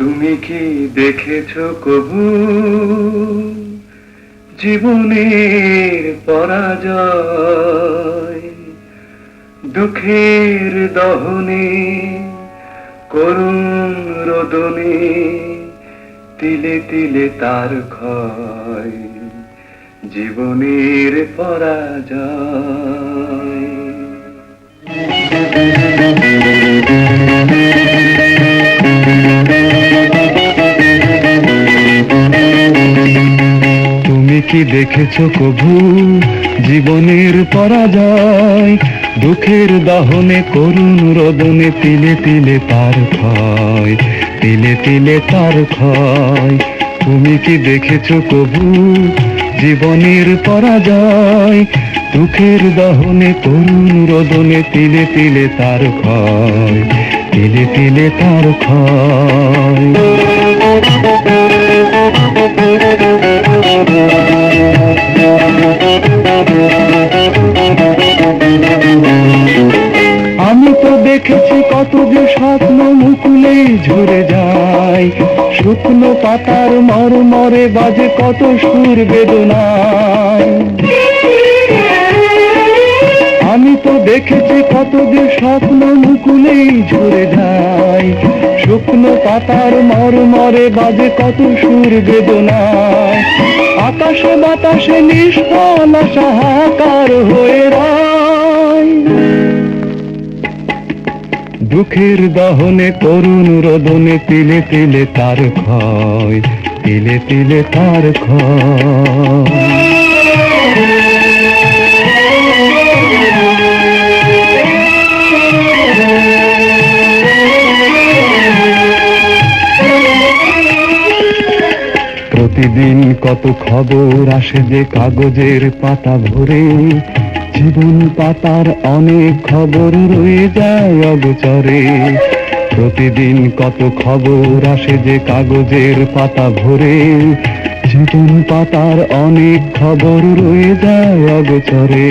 তুমি কি দেখেছো কবু জীবনের পরাজয়? দুঃখের দহনে করুণ রোদনে তিলে তিলে তার ক্ষয়, জীবনের পরাজয়। তুমি কি দেখেছো কভু জীবনের পরাজয়? দুঃখের দহনে করুণ রোদনে তিলে তিলে তার ক্ষয়, তিলে তিলে তার ক্ষয়। তুমি কি দেখেছো কভু জীবনের পরাজয়? দুঃখের দহনে করুণ রোদনে তিলে তিলে তার ক্ষয়, তিলে তিলে তার ক্ষয়। আমি তো দেখেছি কত যে স্বপ্ন মুকুলে ঝরে যায়, শুকনো পাতার মরমরে বাজে কত সুর বেদনায়। আমি তো দেখেছি কত যে স্বপ্ন মুকুলে ঝরে যায়, শুকনো পাতার মরমরে বাজে কত সুর বেদনায়। আকাশে বাতাসে নিষ্ফল আশা হাহাকার হয়ে রয়, দুঃখের দহনে করুণ রোদনে তিলে তিলে তার ক্ষয়, তিলে তিলে তার ক্ষয়। প্রতিদিন কত খবর আসে যে কাগজের পাতা ভরে, জীবন পাতার অনেক খবর রয়ে যায় অগোচরে। প্রতিদিন কত খবর আসে যে কাগজের পাতা ভরে, জীবন পাতার অনেক খবর রয়ে যায় অগোচরে।